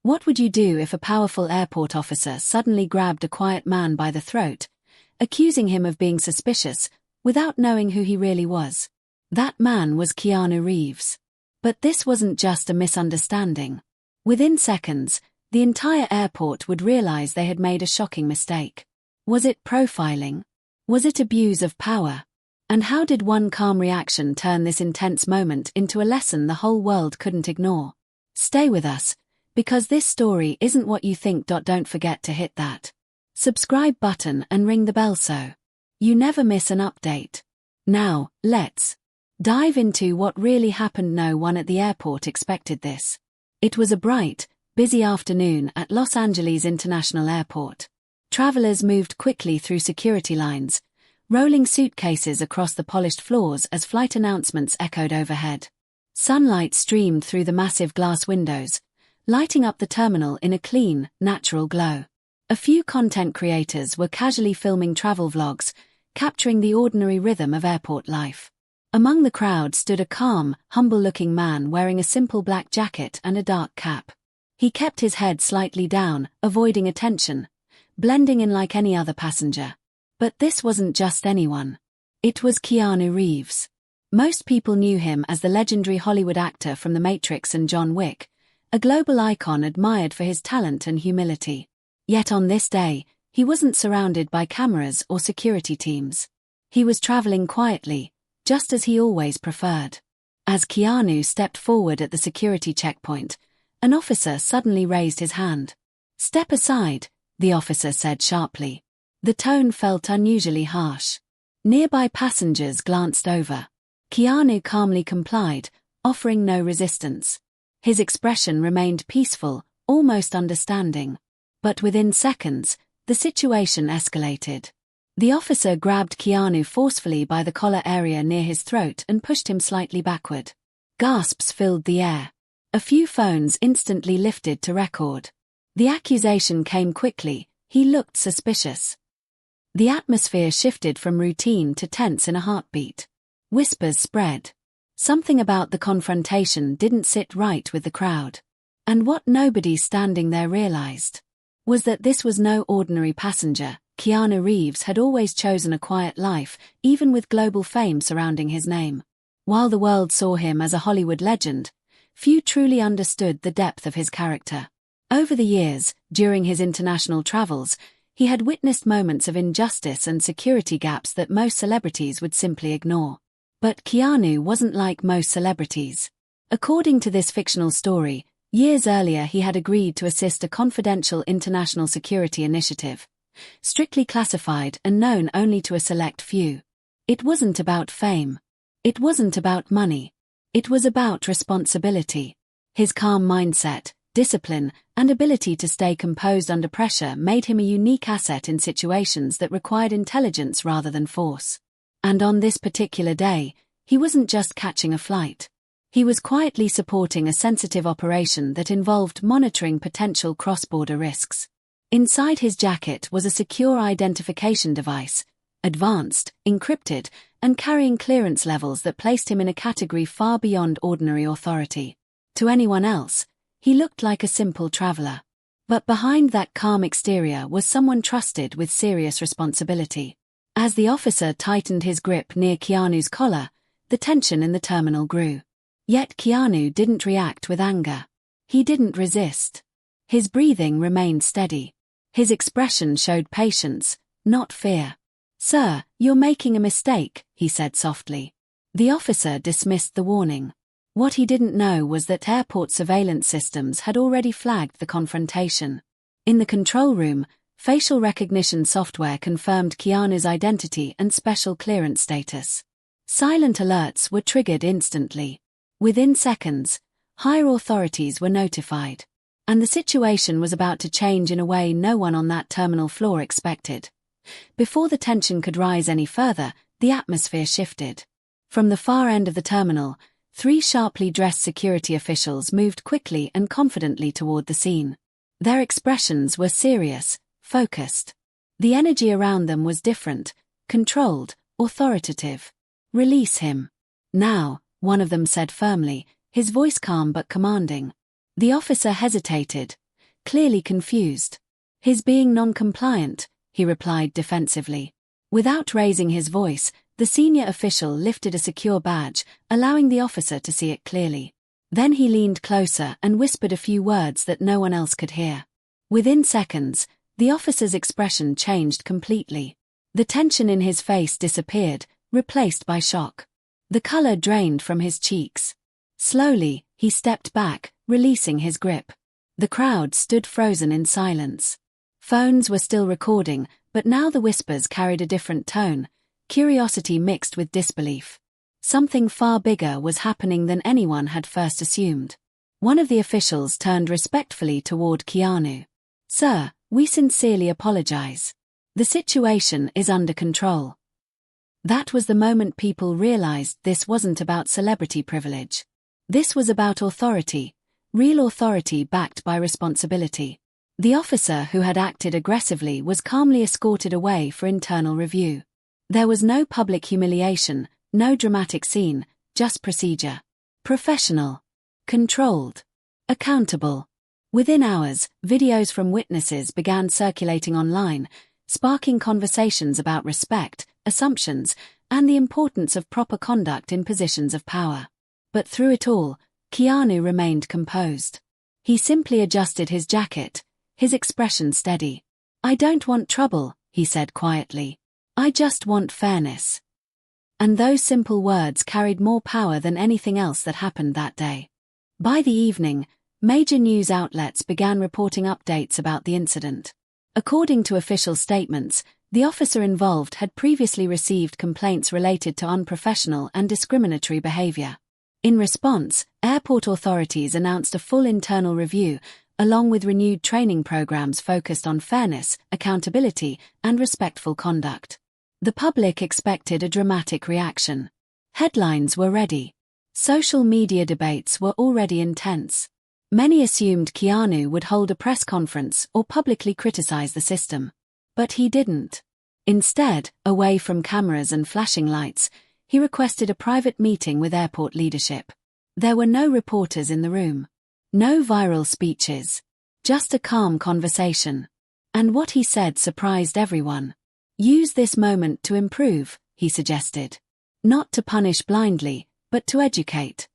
What would you do if a powerful airport officer suddenly grabbed a quiet man by the throat, accusing him of being suspicious, without knowing who he really was? That man was Keanu Reeves. But this wasn't just a misunderstanding. Within seconds, the entire airport would realize they had made a shocking mistake. Was it profiling? Was it abuse of power? And how did one calm reaction turn this intense moment into a lesson the whole world couldn't ignore? Stay with us, because this story isn't what you think. Don't forget to hit that subscribe button and ring the bell so you never miss an update. Now, let's dive into what really happened. No one at the airport expected this. It was a bright, busy afternoon at Los Angeles International Airport. Travelers moved quickly through security lines, rolling suitcases across the polished floors as flight announcements echoed overhead. Sunlight streamed through the massive glass windows, lighting up the terminal in a clean, natural glow. A few content creators were casually filming travel vlogs, capturing the ordinary rhythm of airport life. Among the crowd stood a calm, humble-looking man wearing a simple black jacket and a dark cap. He kept his head slightly down, avoiding attention, blending in like any other passenger. But this wasn't just anyone. It was Keanu Reeves. Most people knew him as the legendary Hollywood actor from The Matrix and John Wick, a global icon admired for his talent and humility. Yet on this day, he wasn't surrounded by cameras or security teams. He was traveling quietly, just as he always preferred. As Keanu stepped forward at the security checkpoint, an officer suddenly raised his hand. "Step aside," the officer said sharply. The tone felt unusually harsh. Nearby passengers glanced over. Keanu calmly complied, offering no resistance. His expression remained peaceful, almost understanding. But within seconds, the situation escalated. The officer grabbed Keanu forcefully by the collar area near his throat and pushed him slightly backward. Gasps filled the air. A few phones instantly lifted to record. The accusation came quickly. He looked suspicious. The atmosphere shifted from routine to tense in a heartbeat. Whispers spread. Something about the confrontation didn't sit right with the crowd. And what nobody standing there realized was that this was no ordinary passenger. Keanu Reeves had always chosen a quiet life, even with global fame surrounding his name. While the world saw him as a Hollywood legend, few truly understood the depth of his character. Over the years, during his international travels, he had witnessed moments of injustice and security gaps that most celebrities would simply ignore. But Keanu wasn't like most celebrities. According to this fictional story, years earlier he had agreed to assist a confidential international security initiative, strictly classified and known only to a select few. It wasn't about fame. It wasn't about money. It was about responsibility. His calm mindset, discipline, and ability to stay composed under pressure made him a unique asset in situations that required intelligence rather than force. And on this particular day, he wasn't just catching a flight. He was quietly supporting a sensitive operation that involved monitoring potential cross-border risks. Inside his jacket was a secure identification device, advanced, encrypted, and carrying clearance levels that placed him in a category far beyond ordinary authority. To anyone else, he looked like a simple traveler. But behind that calm exterior was someone trusted with serious responsibility. As the officer tightened his grip near Keanu's collar, the tension in the terminal grew. Yet Keanu didn't react with anger. He didn't resist. His breathing remained steady. His expression showed patience, not fear. "Sir, you're making a mistake," he said softly. The officer dismissed the warning. What he didn't know was that airport surveillance systems had already flagged the confrontation. In the control room, facial recognition software confirmed Keanu's identity and special clearance status. Silent alerts were triggered instantly. Within seconds, higher authorities were notified. And the situation was about to change in a way no one on that terminal floor expected. Before the tension could rise any further, the atmosphere shifted. From the far end of the terminal, 3 sharply dressed security officials moved quickly and confidently toward the scene. Their expressions were serious, focused. The energy around them was different, controlled, authoritative. "Release him. Now," one of them said firmly, his voice calm but commanding. The officer hesitated, clearly confused. "His being non-compliant," he replied defensively. Without raising his voice, the senior official lifted a secure badge, allowing the officer to see it clearly. Then he leaned closer and whispered a few words that no one else could hear. Within seconds, the officer's expression changed completely. The tension in his face disappeared, replaced by shock. The color drained from his cheeks. Slowly, he stepped back, releasing his grip. The crowd stood frozen in silence. Phones were still recording, but now the whispers carried a different tone, curiosity mixed with disbelief. Something far bigger was happening than anyone had first assumed. One of the officials turned respectfully toward Keanu. "Sir, we sincerely apologize. The situation is under control." That was the moment people realized this wasn't about celebrity privilege. This was about authority, real authority backed by responsibility. The officer who had acted aggressively was calmly escorted away for internal review. There was no public humiliation, no dramatic scene, just procedure. Professional. Controlled. Accountable. Within hours, videos from witnesses began circulating online, sparking conversations about respect, assumptions, and the importance of proper conduct in positions of power. But through it all, Keanu remained composed. He simply adjusted his jacket, his expression steady. "I don't want trouble," he said quietly. "I just want fairness." And those simple words carried more power than anything else that happened that day. By the evening, major news outlets began reporting updates about the incident. According to official statements, the officer involved had previously received complaints related to unprofessional and discriminatory behavior. In response, airport authorities announced a full internal review, along with renewed training programs focused on fairness, accountability, and respectful conduct. The public expected a dramatic reaction. Headlines were ready. Social media debates were already intense. Many assumed Keanu would hold a press conference or publicly criticize the system. But he didn't. Instead, away from cameras and flashing lights, he requested a private meeting with airport leadership. There were no reporters in the room. No viral speeches. Just a calm conversation. And what he said surprised everyone. "Use this moment to improve," he suggested. Not to punish blindly, but to educate.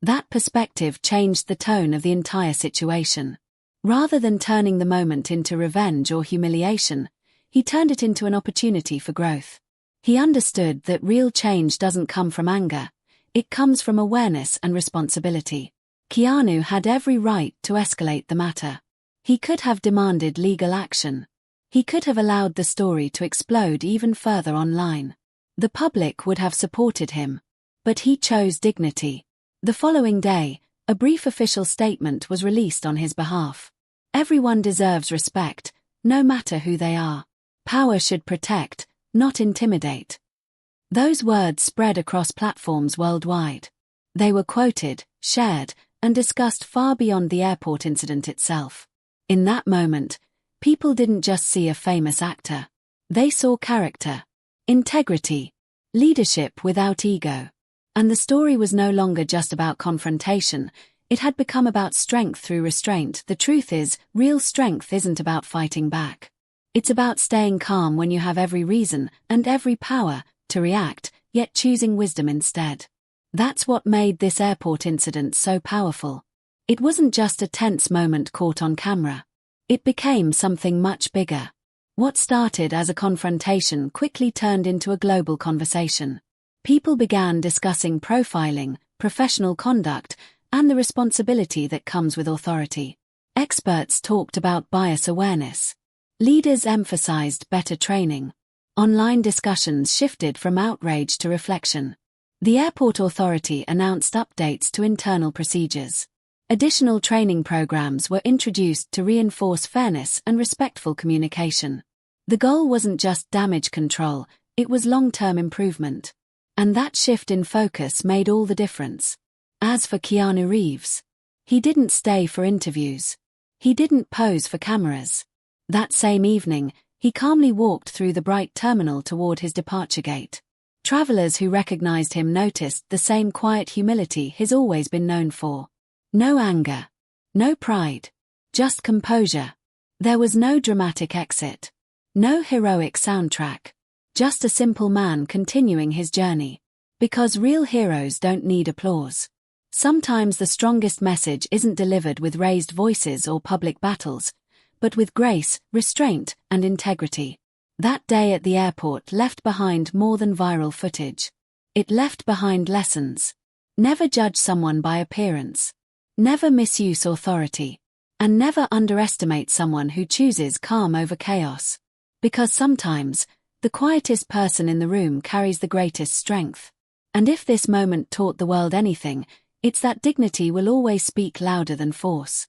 That perspective changed the tone of the entire situation. Rather than turning the moment into revenge or humiliation, he turned it into an opportunity for growth. He understood that real change doesn't come from anger, it comes from awareness and responsibility. Keanu had every right to escalate the matter. He could have demanded legal action. He could have allowed the story to explode even further online. The public would have supported him. But he chose dignity. The following day, a brief official statement was released on his behalf. "Everyone deserves respect, no matter who they are. Power should protect, not intimidate." Those words spread across platforms worldwide. They were quoted, shared, and discussed far beyond the airport incident itself. In that moment, people didn't just see a famous actor. They saw character, integrity, leadership without ego. And the story was no longer just about confrontation, it had become about strength through restraint. The truth is, real strength isn't about fighting back. It's about staying calm when you have every reason, and every power, to react, yet choosing wisdom instead. That's what made this airport incident so powerful. It wasn't just a tense moment caught on camera. It became something much bigger. What started as a confrontation quickly turned into a global conversation. People began discussing profiling, professional conduct, and the responsibility that comes with authority. Experts talked about bias awareness. Leaders emphasized better training. Online discussions shifted from outrage to reflection. The airport authority announced updates to internal procedures. Additional training programs were introduced to reinforce fairness and respectful communication. The goal wasn't just damage control, it was long-term improvement. And that shift in focus made all the difference. As for Keanu Reeves, he didn't stay for interviews. He didn't pose for cameras. That same evening, he calmly walked through the bright terminal toward his departure gate. Travelers who recognized him noticed the same quiet humility he's always been known for. No anger. No pride. Just composure. There was no dramatic exit. No heroic soundtrack. Just a simple man continuing his journey. Because real heroes don't need applause. Sometimes the strongest message isn't delivered with raised voices or public battles, but with grace, restraint, and integrity. That day at the airport left behind more than viral footage. It left behind lessons. Never judge someone by appearance. Never misuse authority. And never underestimate someone who chooses calm over chaos. Because sometimes, the quietest person in the room carries the greatest strength. And if this moment taught the world anything, it's that dignity will always speak louder than force.